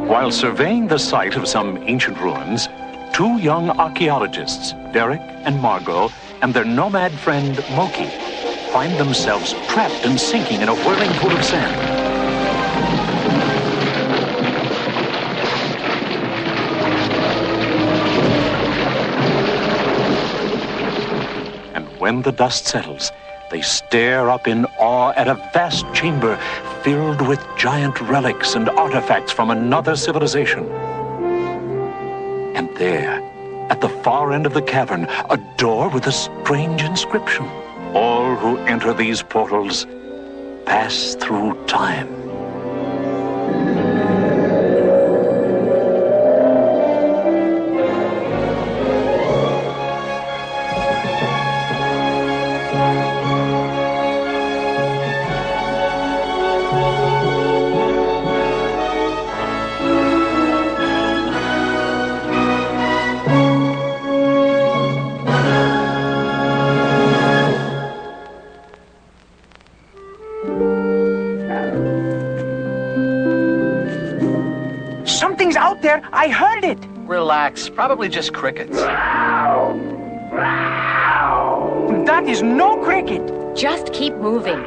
While surveying the site of some ancient ruins, two young archaeologists, Derek and Margot, and their nomad friend, Moki, find themselves trapped and sinking in a whirling pool of sand. And when the dust settles, they stare up in awe at a vast chamber filled with giant relics and artifacts from another civilization. And there, at the far end of the cavern, a door with a strange inscription. All who enter these portals pass through time. Something's out there. I heard it. Relax. Probably just crickets. That is no cricket. Just keep moving.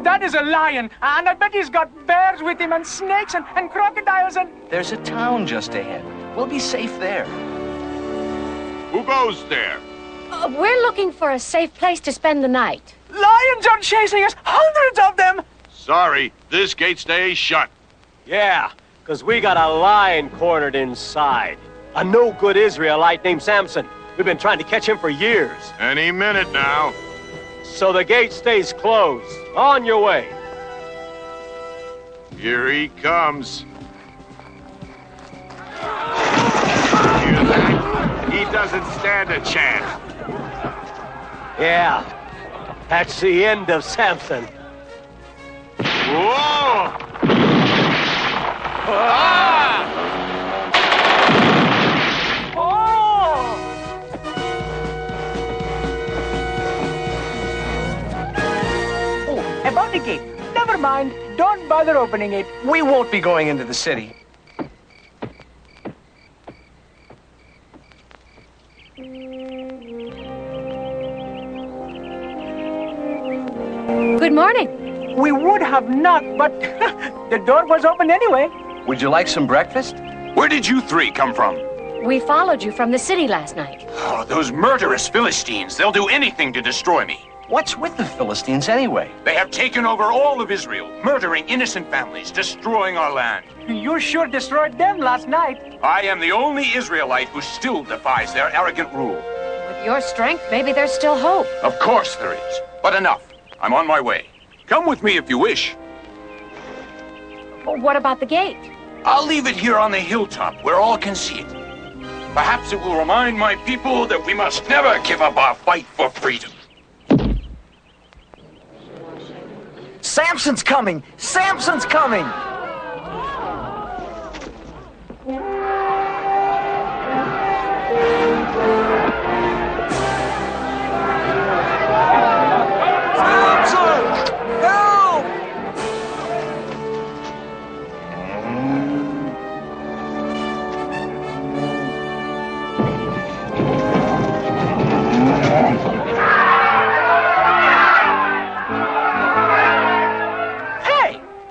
That is a lion. And I bet he's got bears with him and snakes and crocodiles and... There's a town just ahead. We'll be safe there. Who goes there? We're looking for a safe place to spend the night. Lions are chasing us. Hundreds of them. Sorry, this gate stays shut. Yeah, because we got a lion cornered inside. A no-good Israelite named Samson. We've been trying to catch him for years. Any minute now. So the gate stays closed. On your way. Here he comes. Hear that? He doesn't stand a chance. Yeah, that's the end of Samson. Whoa! Ah! Oh, about the gate. Never mind. Don't bother opening it. We won't be going into the city. Good morning. We would have knocked, but the door was open anyway. Would you like some breakfast? Where did you three come from? We followed you from the city last night. Oh, those murderous Philistines. They'll do anything to destroy me. What's with the Philistines anyway? They have taken over all of Israel, murdering innocent families, destroying our land. You sure destroyed them last night. I am the only Israelite who still defies their arrogant rule. With your strength, maybe there's still hope. Of course there is. But enough. I'm on my way. Come with me if you wish. What about the gate? I'll leave it here on the hilltop where all can see it. Perhaps it will remind my people that we must never give up our fight for freedom. Samson's coming! Samson's coming! Samson! Help!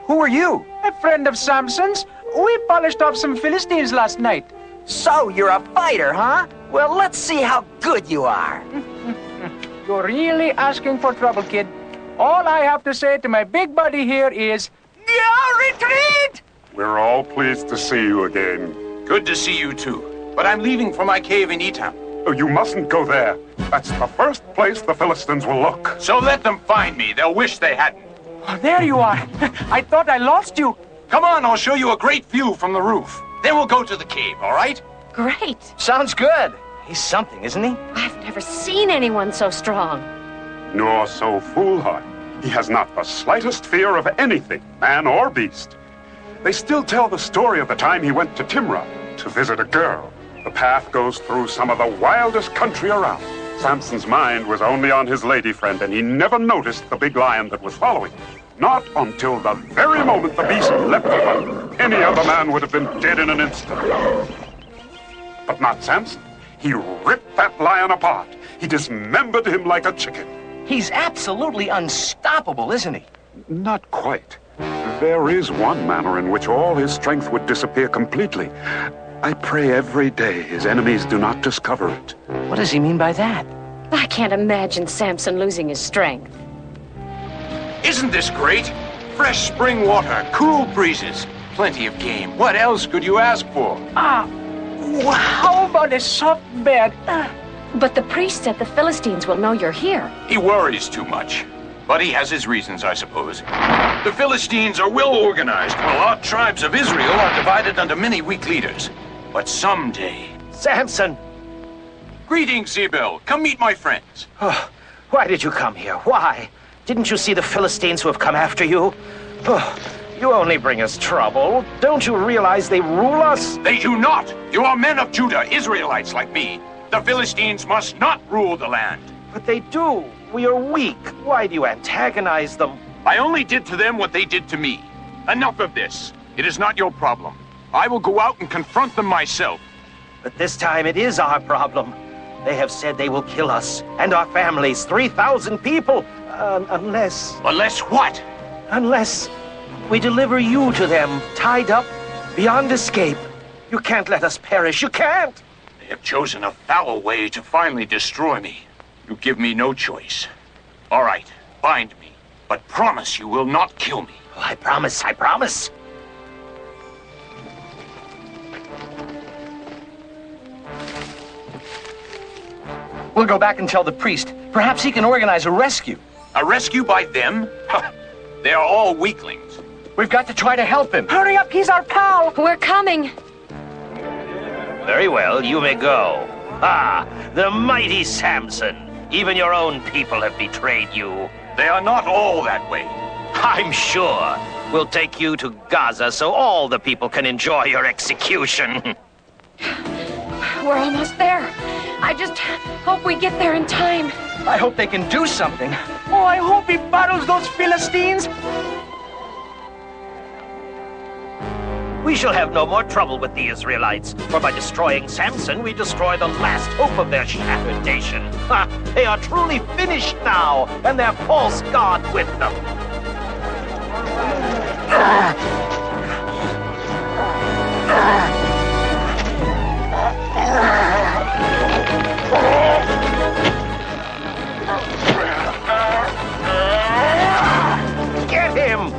Who are you? A friend of Samson's. We polished off some Philistines last night. So you're a fighter, huh? Well, let's see how good you are. You're really asking for trouble, kid. All I have to say to my big buddy here is, yeah, retreat! We're all pleased to see you again. Good to see you too. But I'm leaving for my cave in Etam. Oh, you mustn't go there. That's the first place the Philistines will look. So let them find me. They'll wish they hadn't. Oh, there you are. I thought I lost you. Come on, I'll show you a great view from the roof. Then we'll go to the cave, all right? Great. Sounds good. He's something, isn't he? I've never seen anyone so strong. Nor so foolhardy. He has not the slightest fear of anything, man or beast. They still tell the story of the time he went to Timrah to visit a girl. The path goes through some of the wildest country around. Samson's mind was only on his lady friend, and he never noticed the big lion that was following. Not until the very moment the beast leapt upon him. Any other man would have been dead in an instant. But not Samson. He ripped that lion apart. He dismembered him like a chicken. He's absolutely unstoppable, isn't he? Not quite. There is one manner in which all his strength would disappear completely. I pray every day his enemies do not discover it. What does he mean by that? I can't imagine Samson losing his strength. Isn't this great? Fresh spring water, cool breezes, plenty of game. What else could you ask for? How about a soft bed? But the priest said the Philistines will know you're here. He worries too much. But he has his reasons, I suppose. The Philistines are well organized, while our tribes of Israel are divided under many weak leaders. But someday... Samson! Greetings, Zebel. Come meet my friends. Oh, why did you come here? Why? Didn't you see the Philistines who have come after you? Oh, you only bring us trouble. Don't you realize they rule us? They do not. You are men of Judah, Israelites like me. The Philistines must not rule the land. But they do. We are weak. Why do you antagonize them? I only did to them what they did to me. Enough of this. It is not your problem. I will go out and confront them myself. But this time it is our problem. They have said they will kill us and our families, 3,000 people, unless... Unless what? Unless we deliver you to them, tied up, beyond escape. You can't let us perish. You can't! They have chosen a foul way to finally destroy me. You give me no choice. All right, bind me, but promise you will not kill me. Oh, I promise, I promise. We'll go back and tell the priest. Perhaps he can organize a rescue. A rescue by them? They are all weaklings. We've got to try to help him. Hurry up, he's our pal. We're coming. Very well, you may go. Ah, the mighty Samson. Even your own people have betrayed you. They are not all that way. I'm sure. We'll take you to Gaza so all the people can enjoy your execution. We're almost there. I just hope we get there in time. I hope they can do something. Oh, I hope he battles those Philistines. We shall have no more trouble with the Israelites, for by destroying Samson, we destroy the last hope of their shattered nation. Ha! They are truly finished now, and their false god with them. Get him!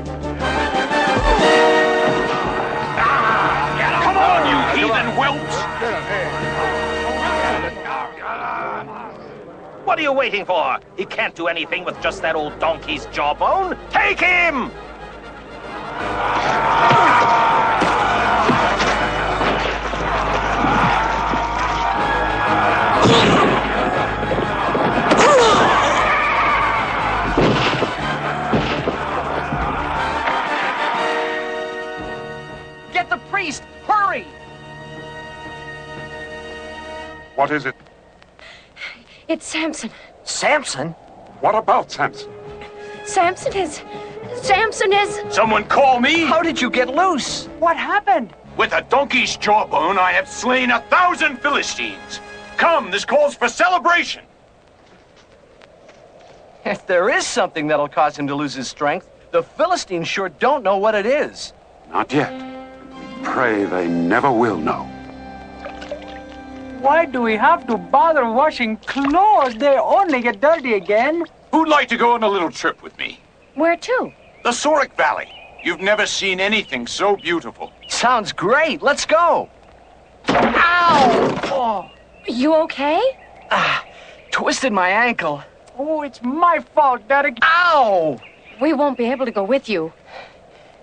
Come on, you heathen whelps! What are you waiting for? He can't do anything with just that old donkey's jawbone. Take him! Get the priest! Hurry! What is it? It's Samson. Samson? What about Samson? Samson is... Someone call me! How did you get loose? What happened? With a donkey's jawbone, I have slain 1,000 Philistines. Come, this calls for celebration. If there is something that'll cause him to lose his strength, the Philistines sure don't know what it is. Not yet. Pray they never will know. Why do we have to bother washing clothes? They only get dirty again. Who'd like to go on a little trip with me? Where to? The Sorek Valley. You've never seen anything so beautiful. Sounds great. Let's go. Ow! Oh. You okay? Twisted my ankle. Oh, it's my fault, Derek. Ow! We won't be able to go with you.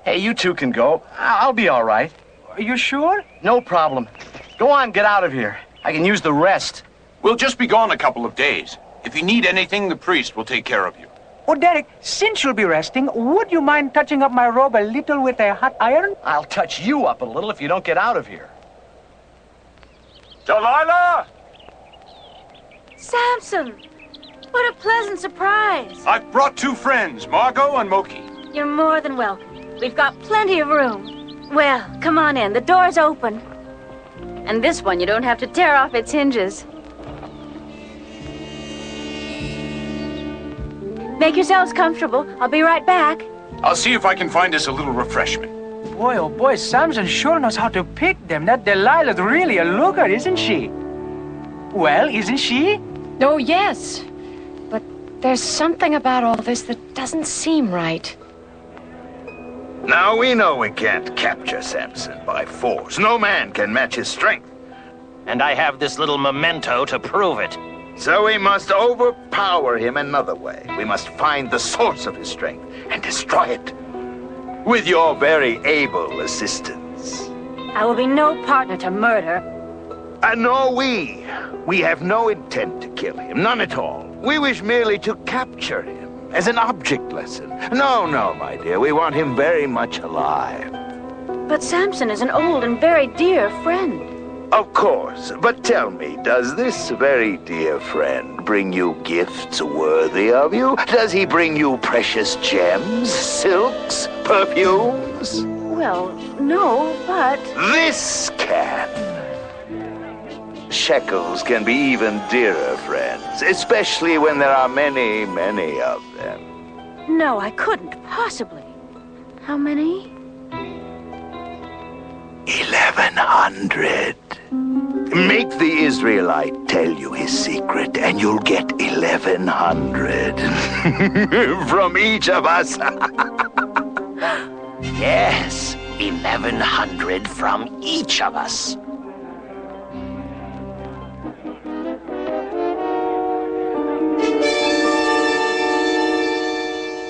Hey, you two can go. I'll be all right. Are you sure? No problem. Go on, get out of here. I can use the rest. We'll just be gone a couple of days. If you need anything, the priest will take care of you. Oh, Derek, since you'll be resting, would you mind touching up my robe a little with a hot iron? I'll touch you up a little if you don't get out of here. Delilah! Samson! What a pleasant surprise. I've brought 2 friends, Margot and Moki. You're more than welcome. We've got plenty of room. Well, come on in. The door's open. And this one, you don't have to tear off its hinges. Make yourselves comfortable. I'll be right back. I'll see if I can find us a little refreshment. Boy, oh boy, Samson sure knows how to pick them. That Delilah's really a looker, isn't she? Well, isn't she? Oh, yes. But there's something about all this that doesn't seem right. Now we know we can't capture Samson by force. No man can match his strength. And I have this little memento to prove it. So we must overpower him another way. We must find the source of his strength and destroy it. With your very able assistance. I will be no partner to murder. And nor we. We have no intent to kill him, none at all. We wish merely to capture him as an object lesson. No, my dear, we want him very much alive. But Samson is an old and very dear friend. Of course, but tell me, does this very dear friend bring you gifts worthy of you? Does he bring you precious gems, silks, perfumes? Well, no, but... This can. Shekels can be even dearer friends, especially when there are many, many of them. No, I couldn't, possibly. How many? 1,100. Make the Israelite tell you his secret, and you'll get 1,100 from each of us. Yes, 1,100 from each of us.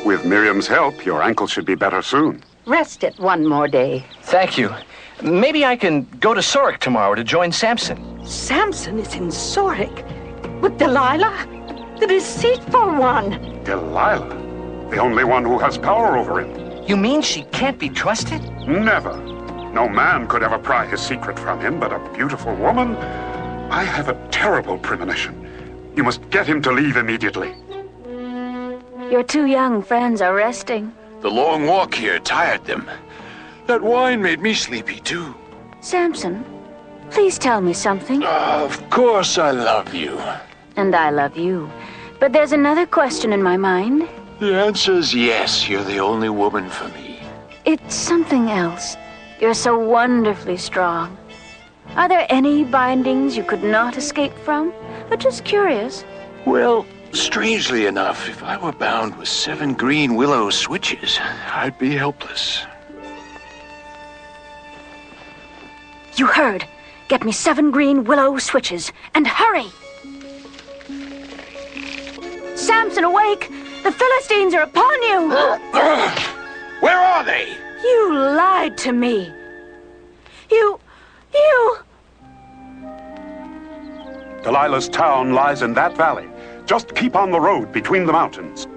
With Miriam's help, your ankle should be better soon. Rest it one more day. Thank you. Maybe I can go to Sorek tomorrow to join Samson. Samson is in Sorek with Delilah, the deceitful one. Delilah? The only one who has power over him. You mean she can't be trusted? Never. No man could ever pry his secret from him, but a beautiful woman? I have a terrible premonition. You must get him to leave immediately. Your two young friends are resting. The long walk here tired them. That wine made me sleepy, too. Samson, please tell me something. Of course I love you. And I love you. But there's another question in my mind. The answer is yes, you're the only woman for me. It's something else. You're so wonderfully strong. Are there any bindings you could not escape from? I'm just curious. Well, strangely enough, if I were bound with 7 green willow switches, I'd be helpless. You heard. Get me 7 green willow switches, and hurry! Samson, awake! The Philistines are upon you! Where are they? You lied to me. You... Delilah's town lies in that valley. Just keep on the road between the mountains.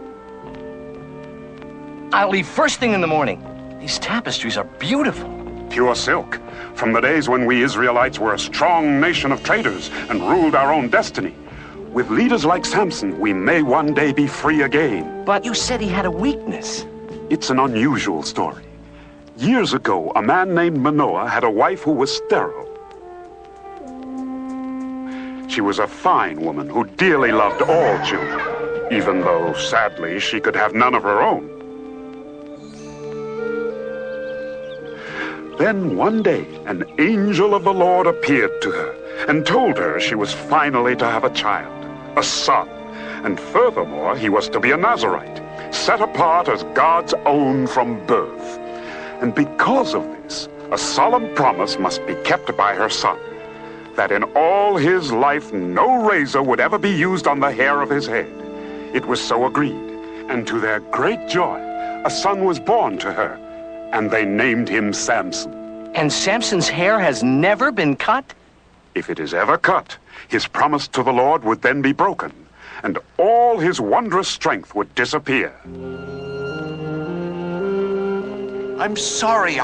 I'll leave first thing in the morning. These tapestries are beautiful. Pure silk, from the days when we Israelites were a strong nation of traders and ruled our own destiny. With leaders like Samson, we may one day be free again. But you said he had a weakness. It's an unusual story. Years ago, a man named Manoah had a wife who was sterile. She was a fine woman who dearly loved all children, even though, sadly, she could have none of her own. Then one day, an angel of the Lord appeared to her and told her she was finally to have a child, a son, and furthermore, he was to be a Nazirite, set apart as God's own from birth. And because of this, a solemn promise must be kept by her son, that in all his life no razor would ever be used on the hair of his head. It was so agreed, and to their great joy, a son was born to her, and they named him Samson. And Samson's hair has never been cut? If it is ever cut, his promise to the Lord would then be broken, and all his wondrous strength would disappear. I'm sorry